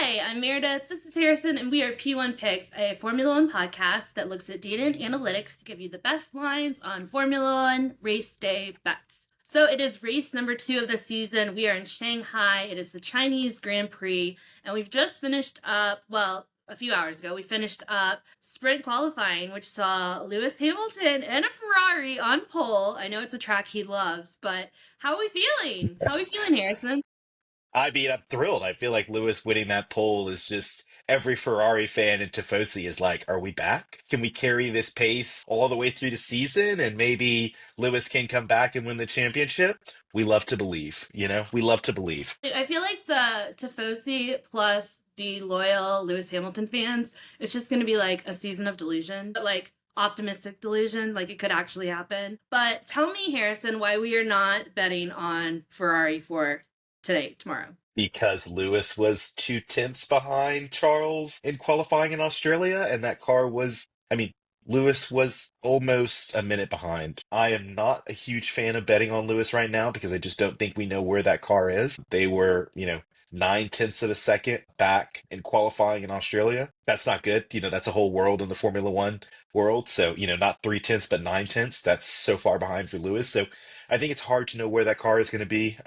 Hi, I'm Meredith. This is Harrison, and we are P1 Picks, a Formula One podcast that looks at data and analytics to give you the best lines on Formula One race day bets. So it is race number 2 of the season. We are in Shanghai. It is the Chinese Grand Prix, and we've just finished up, well, a few hours ago, we finished up sprint qualifying, which saw Lewis Hamilton and a Ferrari on pole. I know it's a track he loves, but how are we feeling? How are we feeling, Harrison? I mean, I'm thrilled. I feel like Lewis winning that pole is just every Ferrari fan in Tifosi is like, are we back? Can we carry this pace all the way through the season and maybe Lewis can come back and win the championship? We love to believe, we love to believe. I feel like the Tifosi plus the loyal Lewis Hamilton fans, it's just going to be like a season of delusion, but like optimistic delusion, like it could actually happen. But tell me, Harrison, why we are not betting on Ferrari for today, tomorrow. Because Lewis was 2/10 behind Charles in qualifying in Australia, and that car was, I mean, Lewis was almost a minute behind. I am not a huge fan of betting on Lewis right now because I just don't think we know where that car is. They were, 9/10 of a second back in qualifying in Australia. That's not good. That's a whole world in the Formula One world. So, not 3/10, but 9/10. That's so far behind for Lewis. So I think it's hard to know where that car is going to be.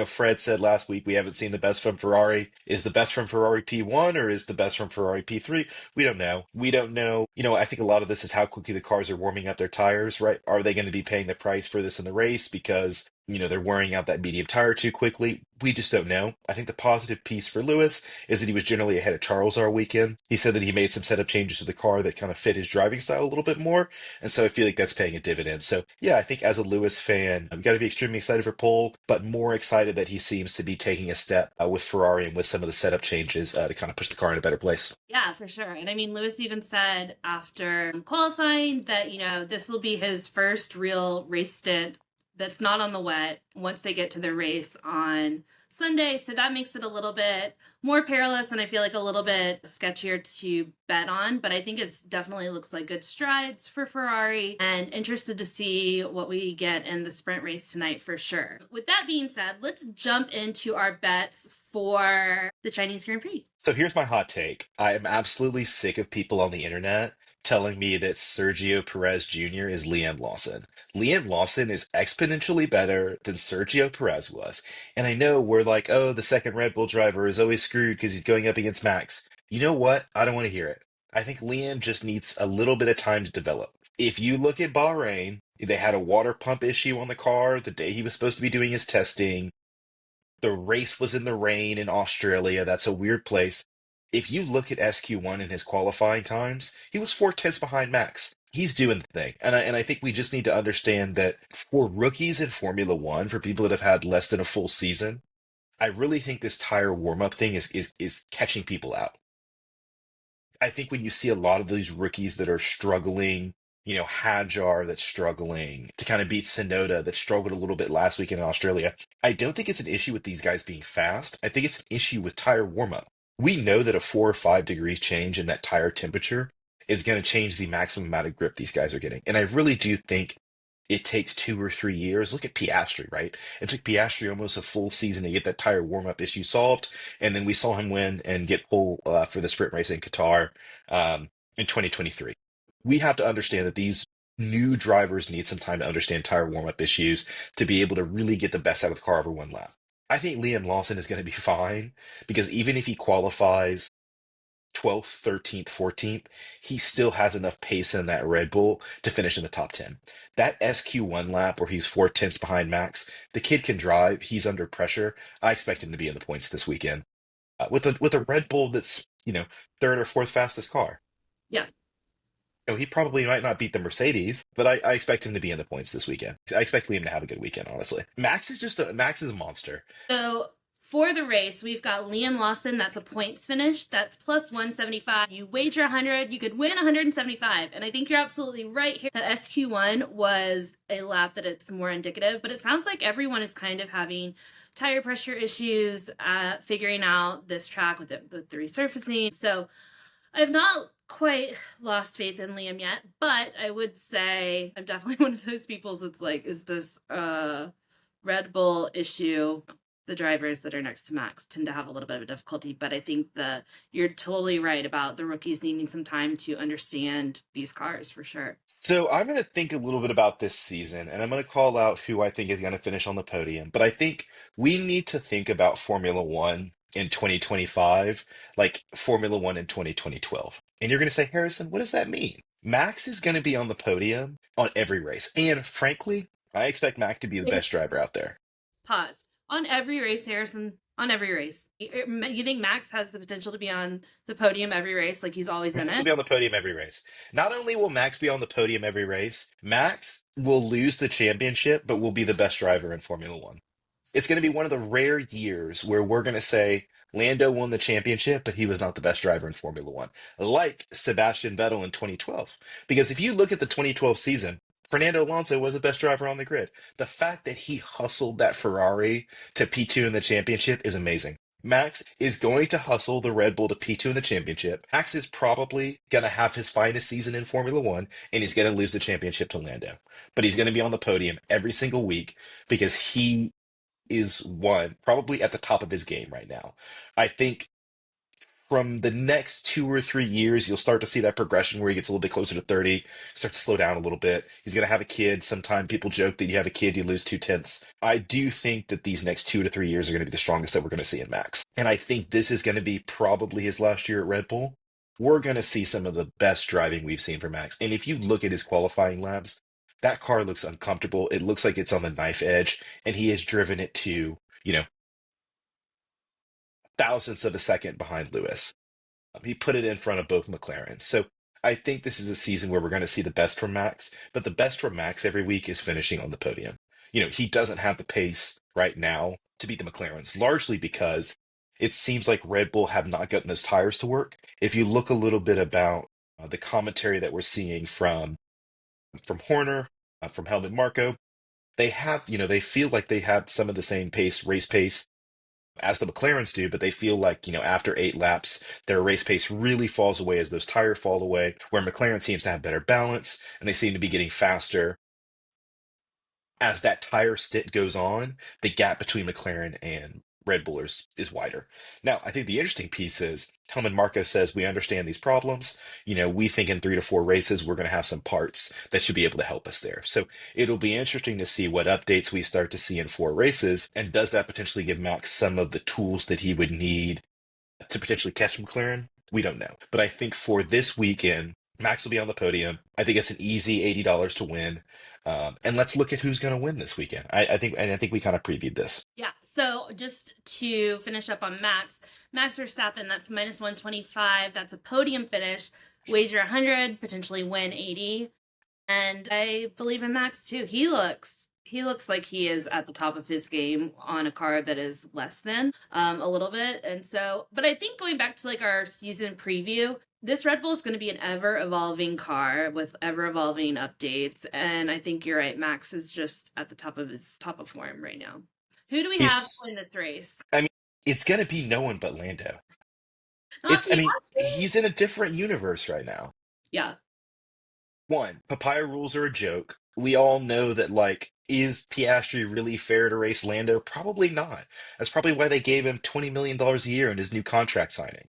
Fred said last week we haven't seen the best from Ferrari. Is the best from Ferrari P1 or is the best from Ferrari P3? We don't know. We don't know. I think a lot of this is how quickly the cars are warming up their tires, right? Are they going to be paying the price for this in the race because, they're wearing out that medium tire too quickly? We just don't know. I think the positive piece for Lewis is that he was generally ahead of Charles all weekend. He said that he made some setup changes to the car that kind of fit his driving style a little bit more. And so I feel like that's paying a dividend. So yeah, I think as a Lewis fan, I've got to be extremely excited for Pole, but more excited that he seems to be taking a step with Ferrari and with some of the setup changes to kind of push the car in a better place. Yeah, for sure. And I mean, Lewis even said after qualifying that, this will be his first real race stint that's not on the wet once they get to their race on Sunday. So that makes it a little bit more perilous and I feel like a little bit sketchier to bet on. But I think it's definitely looks like good strides for Ferrari and interested to see what we get in the sprint race tonight for sure. With that being said, let's jump into our bets for the Chinese Grand Prix. So here's my hot take. I am absolutely sick of people on the internet telling me that Sergio Perez Jr. is Liam Lawson. Liam Lawson is exponentially better than Sergio Perez was. And I know we're like, oh, the second Red Bull driver is always screwed because he's going up against Max. You know what? I don't want to hear it. I think Liam just needs a little bit of time to develop. If you look at Bahrain, they had a water pump issue on the car the day he was supposed to be doing his testing. The race was in the rain in Australia. That's a weird place. If you look at SQ1 in his qualifying times, he was 4/10 behind Max. He's doing the thing. And I think we just need to understand that for rookies in Formula One, for people that have had less than a full season, I really think this tire warm-up thing is catching people out. I think when you see a lot of these rookies that are struggling, Hajar that's struggling to kind of beat Sonoda that struggled a little bit last week in Australia. I don't think it's an issue with these guys being fast. I think it's an issue with tire warm-up. We know that a 4 or 5 degrees change in that tire temperature is going to change the maximum amount of grip these guys are getting. And I really do think it takes 2 or 3 years. Look at Piastri, right? It took Piastri almost a full season to get that tire warm-up issue solved, and then we saw him win and get pole for the sprint race in Qatar in 2023. We have to understand that these new drivers need some time to understand tire warm-up issues to be able to really get the best out of the car over one lap. I think Liam Lawson is going to be fine because even if he qualifies 12th, 13th, 14th, he still has enough pace in that Red Bull to finish in the top 10. That SQ1 lap where he's 4/10 behind Max, the kid can drive. He's under pressure. I expect him to be in the points this weekend with a Red Bull that's, third or fourth fastest car. Yeah. He probably might not beat the Mercedes, but I expect him to be in the points this weekend. I expect Liam to have a good weekend, honestly. Max is a monster. So for the race, we've got Liam Lawson. That's a points finish. That's plus 175. You wager 100, you could win 175. And I think you're absolutely right here. That SQ1 was a lap that it's more indicative, but it sounds like everyone is kind of having tire pressure issues, figuring out this track with the resurfacing. So I've not quite lost faith in Liam yet, but I would say I'm definitely one of those people that's like, is this a Red Bull issue? the drivers that are next to Max tend to have a little bit of a difficulty. But I think you're totally right about the rookies needing some time to understand these cars for sure. So I'm going to think a little bit about this season, and I'm going to call out who I think is going to finish on the podium. But I think we need to think about Formula One in 2025, like Formula One in 2012. And you're going to say, Harrison, what does that mean? Max is going to be on the podium on every race. And frankly, I expect Max to be the best driver out there. Pause. On every race, Harrison. On every race. You think Max has the potential to be on the podium every race, like he's always in Max will it? be on the podium every race. Not only will Max be on the podium every race, Max will lose the championship, but will be the best driver in Formula One. It's going to be one of the rare years where we're going to say Lando won the championship, but he was not the best driver in Formula One, like Sebastian Vettel in 2012. Because if you look at the 2012 season, Fernando Alonso was the best driver on the grid. The fact that he hustled that Ferrari to P2 in the championship is amazing. Max is going to hustle the Red Bull to P2 in the championship. Max is probably going to have his finest season in Formula One, and he's going to lose the championship to Lando. But he's going to be on the podium every single week because he is one, probably at the top of his game right now. I think from the next 2 or 3 years, you'll start to see that progression where he gets a little bit closer to 30, start to slow down a little bit. He's going to have a kid. Sometime people joke that you have a kid, you lose 2/10. I do think that these next 2 to 3 years are going to be the strongest that we're going to see in Max. And I think this is going to be probably his last year at Red Bull. We're going to see some of the best driving we've seen from Max. And if you look at his qualifying laps, that car looks uncomfortable. It looks like it's on the knife edge, and he has driven it to, you know, thousandths of a second behind Lewis. He put it in front of both McLaren. So I think this is a season where we're going to see the best from Max, but the best from Max every week is finishing on the podium. He doesn't have the pace right now to beat the McLarens, largely because it seems like Red Bull have not gotten those tires to work. If you look a little bit about the commentary that we're seeing from Horner, from Helmut Marko, they have, they feel like they have some of the same race pace as the McLarens do, but they feel like, after 8 laps, their race pace really falls away as those tires fall away, where McLaren seems to have better balance and they seem to be getting faster. As that tire stint goes on, the gap between McLaren and Red Bull is wider. Now, I think the interesting piece is Helmut Marko says we understand these problems. We think in 3 to 4 races we're going to have some parts that should be able to help us there. So it'll be interesting to see what updates we start to see in 4 races, and does that potentially give Max some of the tools that he would need to potentially catch McLaren? We don't know. But I think for this weekend, Max will be on the podium. I think it's an easy $80 to win. And let's look at who's going to win this weekend. I think we kind of previewed this. Yeah. So just to finish up on Max Verstappen, that's minus 125. That's a podium finish. Wager 100, potentially win 80. And I believe in Max too. He looks like he is at the top of his game on a car that is less than a little bit. And so, but I think going back to like our season preview, this Red Bull is going to be an ever evolving car with ever evolving updates. And I think you're right. Max is just at the top of form right now. Who do we have He's, in this race? I mean, it's going to be no one but Lando. Not He's in a different universe right now. Yeah. One, papaya rules are a joke. We all know that, like, is Piastri really fair to race Lando? Probably not. That's probably why they gave him $20 million a year in his new contract signing.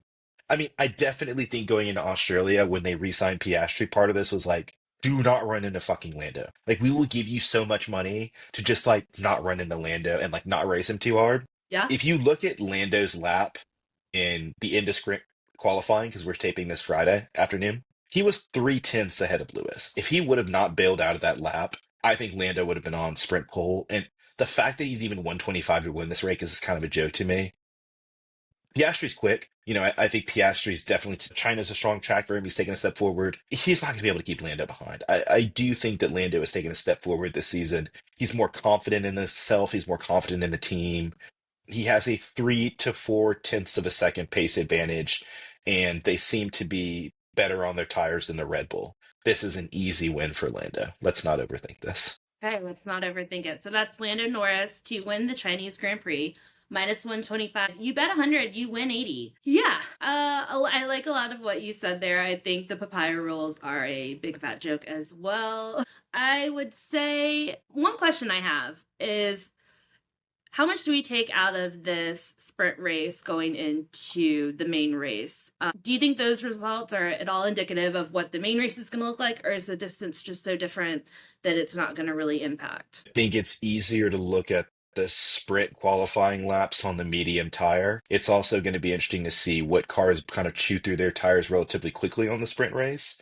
I definitely think going into Australia when they re-signed Piastri, part of this was like, do not run into fucking Lando. Like, we will give you so much money to just like not run into Lando and like not race him too hard. Yeah. If you look at Lando's lap in the indiscrete qualifying, because we're taping this Friday afternoon, he was 3/10 ahead of Lewis. If he would have not bailed out of that lap, I think Lando would have been on sprint pole. And the fact that he's even 125 to win this race is kind of a joke to me. Piastri's quick. I think Piastri's definitely, China's a strong track for him. He's taking a step forward. He's not going to be able to keep Lando behind. I do think that Lando is taking a step forward this season. He's more confident in himself. He's more confident in the team. He has a 3 to 4 tenths of a second pace advantage, and they seem to be better on their tires than the Red Bull. This is an easy win for Lando. Let's not overthink this. Okay, let's not overthink it. So that's Lando Norris to win the Chinese Grand Prix. Minus 125. You bet 100, you win 80. Yeah. I like a lot of what you said there. I think the papaya rules are a big fat joke as well. I would say one question I have is How much do we take out of this sprint race going into the main race? Do you think those results are at all indicative of what the main race is going to look like, or is the distance just so different that it's not going to really impact? I think it's easier to look at the sprint qualifying laps on the medium tire. It's also going to be interesting to see what cars kind of chew through their tires relatively quickly on the sprint race.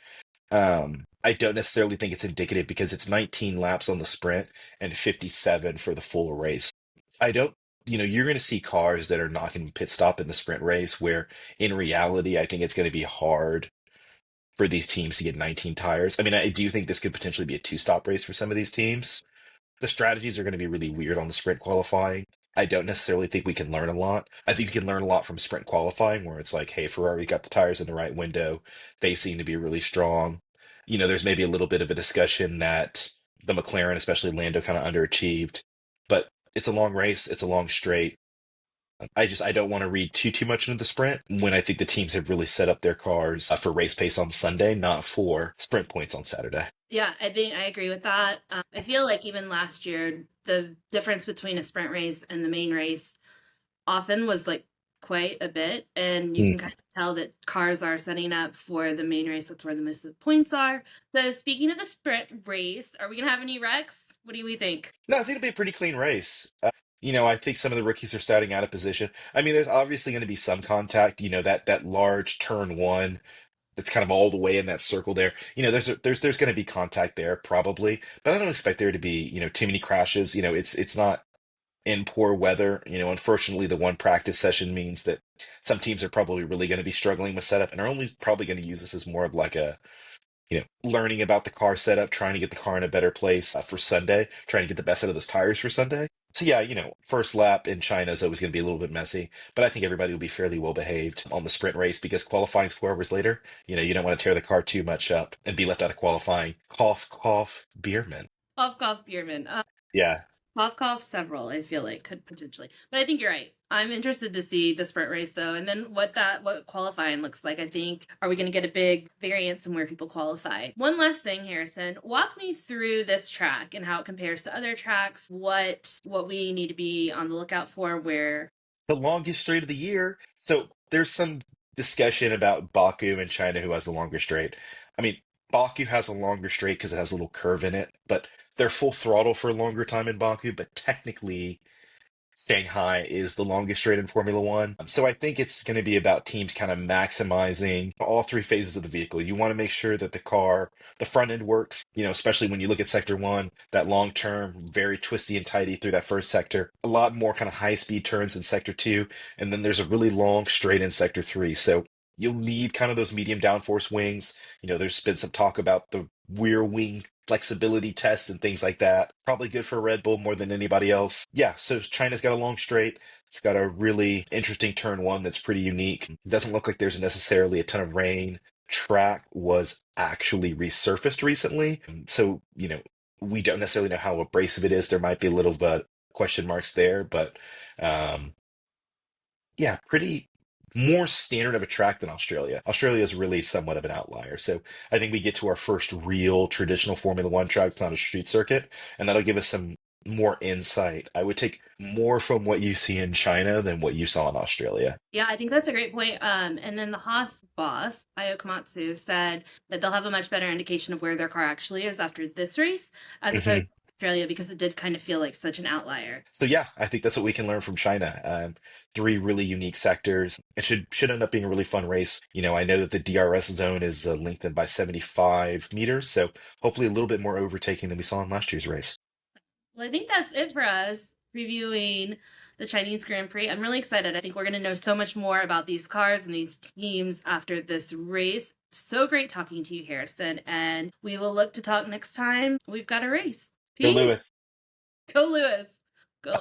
I don't necessarily think it's indicative because it's 19 laps on the sprint and 57 for the full race. I don't, you're going to see cars that are knocking pit stop in the sprint race where in reality, I think it's going to be hard for these teams to get 19 tires. I mean, I do think this could potentially be a two-stop race for some of these teams. The strategies are going to be really weird on the sprint qualifying. I don't necessarily think we can learn a lot. I think we can learn a lot from sprint qualifying, where it's like, hey, Ferrari got the tires in the right window. They seem to be really strong. There's maybe a little bit of a discussion that the McLaren, especially Lando, kind of underachieved. But it's a long race. It's a long straight. I don't want to read too much into the sprint when I think the teams have really set up their cars for race pace on Sunday, not for sprint points on Saturday. Yeah, I think I agree with that. I feel like even last year, the difference between a sprint race and the main race often was like quite a bit. And you can kind of tell that cars are setting up for the main race. That's where the most of the points are. So, speaking of the sprint race, are we going to have any wrecks? What do we think? No, I think it'll be a pretty clean race. I think some of the rookies are starting out of position. I mean, there's obviously going to be some contact. That large turn one that's kind of all the way in that circle there. There's going to be contact there probably, but I don't expect there to be too many crashes. It's not in poor weather. Unfortunately, the one practice session means that some teams are probably really going to be struggling with setup and are only probably going to use this as more of like a learning about the car setup, trying to get the car in a better place for Sunday, trying to get the best out of those tires for Sunday. So yeah, first lap in China is always going to be a little bit messy, but I think everybody will be fairly well behaved on the sprint race because qualifying's 4 hours later. You don't want to tear the car too much up and be left out of qualifying. Cough, cough, Bierman. Cough, cough, Bierman. Yeah. Cough, cough, several, I feel like could potentially. But I think you're right. I'm interested to see the sprint race though, and then what qualifying looks like. I think, are we going to get a big variance in where people qualify? One last thing, Harrison, walk me through this track and how it compares to other tracks. What we need to be on the lookout for. Where The longest straight of the year. So there's some discussion about Baku and China who has the longer straight. I mean, Baku has a longer straight because it has a little curve in it, but they're full throttle for a longer time in Baku, but technically Shanghai is the longest straight in Formula One. So I think it's going to be about teams kind of maximizing all three phases of the vehicle. You want to make sure that the front end works, especially when you look at sector one, that long term, very twisty and tighty through that first sector. A lot more kind of high speed turns in sector two. And then there's a really long straight in sector three. So you'll need kind of those medium downforce wings. There's been some talk about the rear wing flexibility tests and things like that. Probably good for Red Bull more than anybody else. Yeah, so China's got a long straight. It's got a really interesting turn one that's pretty unique. It doesn't look like there's necessarily a ton of rain. Track was actually resurfaced recently. So, we don't necessarily know how abrasive it is. There might be a little bit question marks there, but um, yeah, pretty more standard of a track than Australia. Australia is really somewhat of an outlier. So I think we get to our first real traditional Formula One track. It's not a street circuit, and that'll give us some more insight. I would take more from what you see in China than what you saw in Australia. Yeah, I think that's a great point. And then the Haas boss, Ayo Komatsu, said that they'll have a much better indication of where their car actually is after this race, as opposed Mhm. to Australia, because it did kind of feel like such an outlier. So yeah, I think that's what we can learn from China. Three really unique sectors. It should end up being a really fun race. I know that the DRS zone is lengthened by 75 meters, so hopefully a little bit more overtaking than we saw in last year's race. Well, I think that's it for us previewing the Chinese Grand Prix. I'm really excited. I think we're going to know so much more about these cars and these teams after this race. So great talking to you, Harrison. And we will look to talk next time we've got a race. Go Peace. Lewis. Go, Lewis. Go.